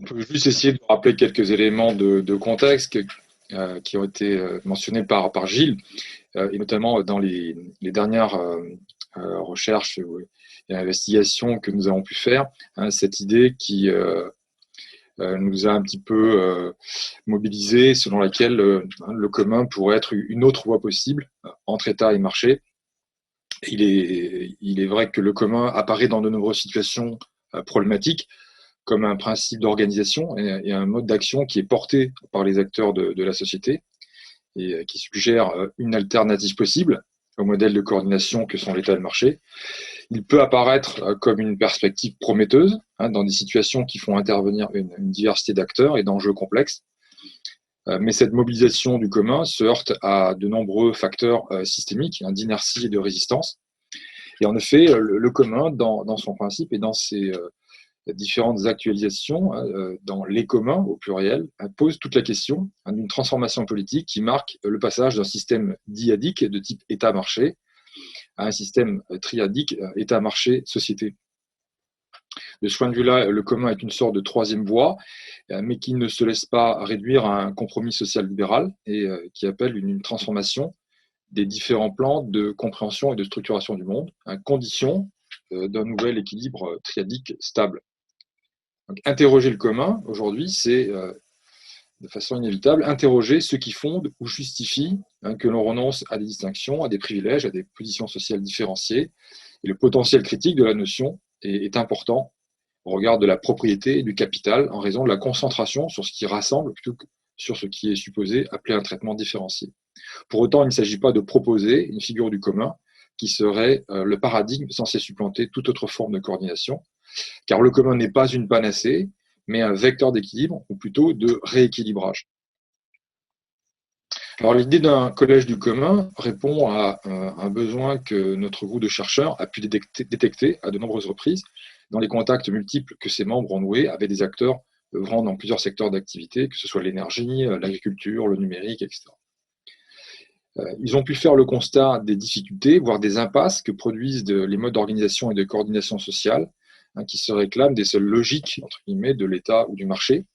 peut juste essayer de rappeler quelques éléments de contexte qui ont été mentionnés par Gilles, et notamment dans les dernières recherches et investigations que nous avons pu faire, hein, cette idée qui nous a un petit peu mobilisé, selon laquelle le commun pourrait être une autre voie possible entre État et marché. Il est vrai que le commun apparaît dans de nombreuses situations problématiques, comme un principe d'organisation et un mode d'action qui est porté par les acteurs de la société et qui suggère une alternative possible au modèle de coordination que sont l'État et le marché. Il peut apparaître comme une perspective prometteuse dans des situations qui font intervenir une diversité d'acteurs et d'enjeux complexes. Mais cette mobilisation du commun se heurte à de nombreux facteurs systémiques, d'inertie et de résistance. Et en effet, le commun, dans son principe et dans ses différentes actualisations, dans les communs au pluriel, pose toute la question d'une transformation politique qui marque le passage d'un système dyadique de type État-marché à un système triadique État-marché-société. De ce point de vue-là, le commun est une sorte de troisième voie, mais qui ne se laisse pas réduire à un compromis social-libéral et qui appelle une transformation des différents plans de compréhension et de structuration du monde, à condition d'un nouvel équilibre triadique stable. Donc, interroger le commun, aujourd'hui, c'est, de façon inévitable, interroger ce qui fonde ou justifie que l'on renonce à des distinctions, à des privilèges, à des positions sociales différenciées. Et le potentiel critique de la notion est important au regard de la propriété et du capital, en raison de la concentration sur ce qui rassemble plutôt que sur ce qui est supposé appeler un traitement différencié. Pour autant, il ne s'agit pas de proposer une figure du commun qui serait le paradigme censé supplanter toute autre forme de coordination, car le commun n'est pas une panacée, mais un vecteur d'équilibre, ou plutôt de rééquilibrage. Alors, l'idée d'un collège du commun répond à un besoin que notre groupe de chercheurs a pu détecter à de nombreuses reprises dans les contacts multiples que ses membres ont noués avec des acteurs œuvrant dans plusieurs secteurs d'activité, que ce soit l'énergie, l'agriculture, le numérique, etc. Ils ont pu faire le constat des difficultés, voire des impasses que produisent les modes d'organisation et de coordination sociale, qui se réclament des seules logiques, entre guillemets, de l'État ou du marché.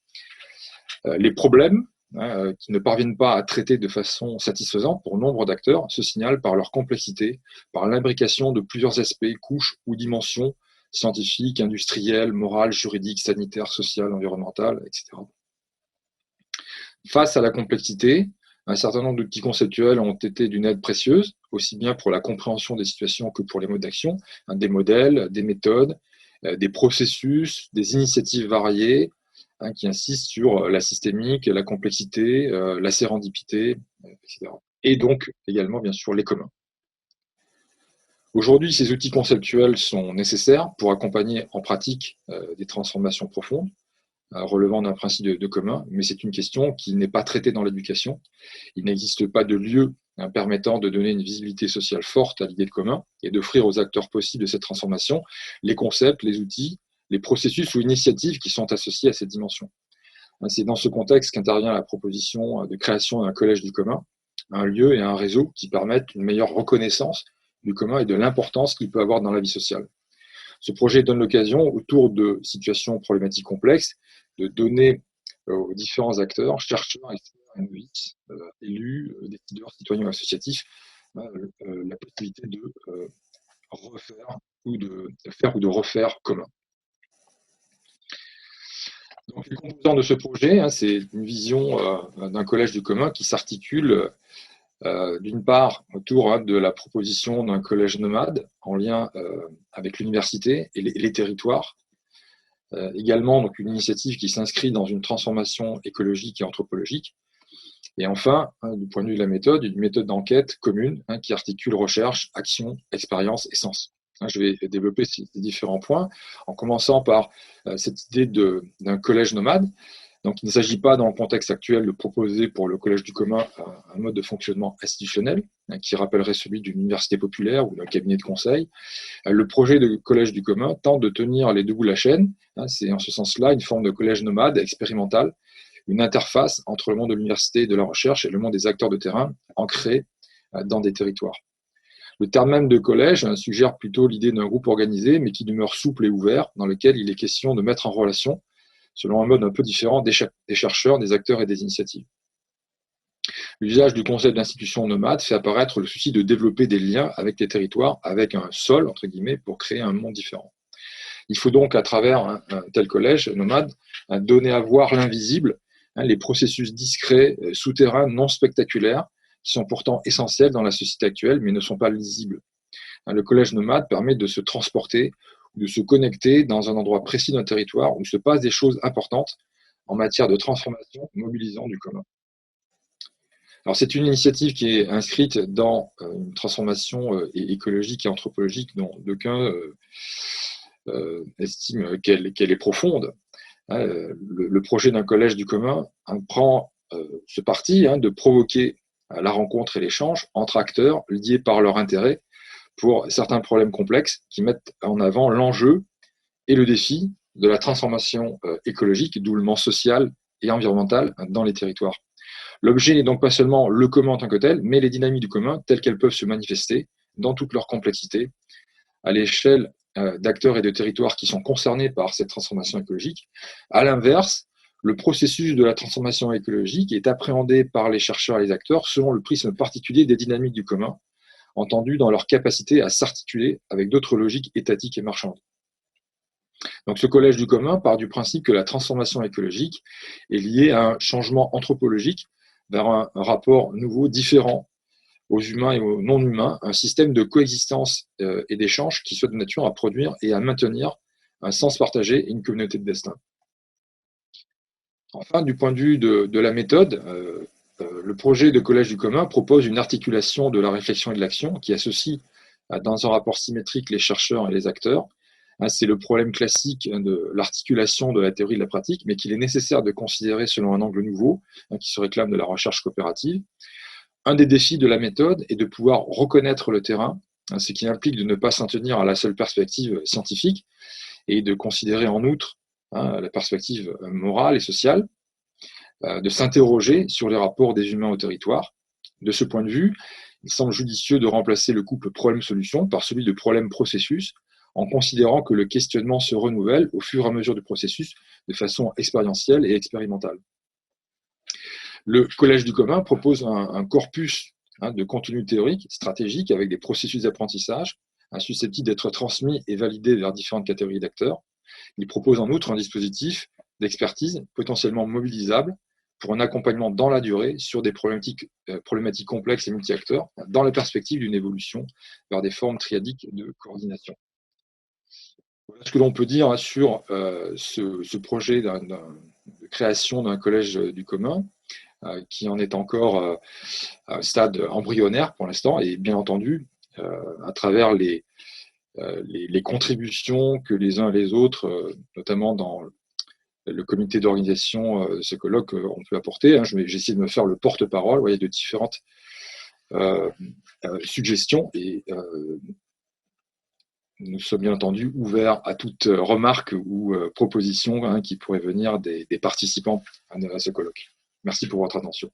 Les problèmes qui ne parviennent pas à traiter de façon satisfaisante pour nombre d'acteurs se signalent par leur complexité, par l'imbrication de plusieurs aspects, couches ou dimensions scientifiques, industrielles, morales, juridiques, sanitaires, sociales, environnementales, etc. Face à la complexité, un certain nombre d'outils conceptuels ont été d'une aide précieuse, aussi bien pour la compréhension des situations que pour les modes d'action, des modèles, des méthodes, des processus, des initiatives variées, qui insistent sur la systémique, la complexité, la sérendipité, etc. Et donc également, bien sûr, les communs. Aujourd'hui, ces outils conceptuels sont nécessaires pour accompagner en pratique des transformations profondes, relevant d'un principe de commun, mais c'est une question qui n'est pas traitée dans l'éducation. Il n'existe pas de lieu permettant de donner une visibilité sociale forte à l'idée de commun et d'offrir aux acteurs possibles de cette transformation les concepts, les outils, les processus ou initiatives qui sont associés à cette dimension. C'est dans ce contexte qu'intervient la proposition de création d'un collège du commun, un lieu et un réseau qui permettent une meilleure reconnaissance du commun et de l'importance qu'il peut avoir dans la vie sociale. Ce projet donne l'occasion, autour de situations problématiques complexes, de donner aux différents acteurs, chercheurs, experts, novices, élus, décideurs, citoyens associatifs, la possibilité de refaire ou de faire ou de refaire commun. Donc, les composants de ce projet, c'est une vision d'un collège du commun qui s'articule d'une part autour de la proposition d'un collège nomade en lien avec l'université et les territoires. Également donc, une initiative qui s'inscrit dans une transformation écologique et anthropologique. Et enfin, du point de vue de la méthode, une méthode d'enquête commune qui articule recherche, action, expérience et sens. Je vais développer ces différents points en commençant par cette idée d'un collège nomade. Donc, il ne s'agit pas, dans le contexte actuel, de proposer pour le collège du commun un mode de fonctionnement institutionnel qui rappellerait celui d'une université populaire ou d'un cabinet de conseil. Le projet de collège du commun tente de tenir les deux bouts de la chaîne. C'est en ce sens-là une forme de collège nomade expérimental, une interface entre le monde de l'université et de la recherche et le monde des acteurs de terrain ancrés dans des territoires. Le terme même de collège suggère plutôt l'idée d'un groupe organisé, mais qui demeure souple et ouvert, dans lequel il est question de mettre en relation selon un mode un peu différent des chercheurs, des acteurs et des initiatives. L'usage du concept d'institution nomade fait apparaître le souci de développer des liens avec les territoires, avec un sol, entre guillemets, pour créer un monde différent. Il faut donc, à travers un tel collège nomade, donner à voir l'invisible, les processus discrets, souterrains, non spectaculaires, qui sont pourtant essentiels dans la société actuelle, mais ne sont pas lisibles. Le collège nomade permet de se transporter, de se connecter dans un endroit précis d'un territoire où se passent des choses importantes en matière de transformation mobilisant du commun. Alors, c'est une initiative qui est inscrite dans une transformation écologique et anthropologique dont d'aucuns estiment qu'elle est profonde. Le projet d'un collège du commun prend ce parti de provoquer la rencontre et l'échange entre acteurs liés par leur intérêt pour certains problèmes complexes qui mettent en avant l'enjeu et le défi de la transformation écologique, doublement sociale et environnementale dans les territoires. L'objet n'est donc pas seulement le commun en tant que tel, mais les dynamiques du commun telles qu'elles peuvent se manifester dans toute leur complexité, à l'échelle d'acteurs et de territoires qui sont concernés par cette transformation écologique. À l'inverse, le processus de la transformation écologique est appréhendé par les chercheurs et les acteurs selon le prisme particulier des dynamiques du commun, entendu dans leur capacité à s'articuler avec d'autres logiques étatiques et marchandes. Donc ce collège du commun part du principe que la transformation écologique est liée à un changement anthropologique vers un rapport nouveau, différent aux humains et aux non-humains, un système de coexistence et d'échange qui soit de nature à produire et à maintenir un sens partagé et une communauté de destin. Enfin, du point de vue de la méthode, le projet de collège du commun propose une articulation de la réflexion et de l'action qui associe dans un rapport symétrique les chercheurs et les acteurs. C'est le problème classique de l'articulation de la théorie et de la pratique, mais qu'il est nécessaire de considérer selon un angle nouveau qui se réclame de la recherche coopérative. Un des défis de la méthode est de pouvoir reconnaître le terrain, ce qui implique de ne pas s'en tenir à la seule perspective scientifique et de considérer en outre la perspective morale et sociale, de s'interroger sur les rapports des humains au territoire. De ce point de vue, il semble judicieux de remplacer le couple problème-solution par celui de problème-processus, en considérant que le questionnement se renouvelle au fur et à mesure du processus de façon expérientielle et expérimentale. Le collège du commun propose un corpus de contenu théorique, stratégique, avec des processus d'apprentissage susceptibles d'être transmis et validés vers différentes catégories d'acteurs. Il propose en outre un dispositif d'expertise potentiellement mobilisable pour un accompagnement dans la durée sur des problématiques complexes et multi-acteurs, dans la perspective d'une évolution vers des formes triadiques de coordination. Voilà ce que l'on peut dire sur ce projet de création d'un collège du commun, qui en est encore à un stade embryonnaire pour l'instant, et bien entendu, à travers les contributions que les uns et les autres, notamment dans le comité d'organisation de ce colloque, on peut apporter. J'ai essayé de me faire le porte-parole de différentes suggestions, et nous sommes bien entendu ouverts à toute remarque ou proposition qui pourrait venir des participants à ce colloque. Merci pour votre attention.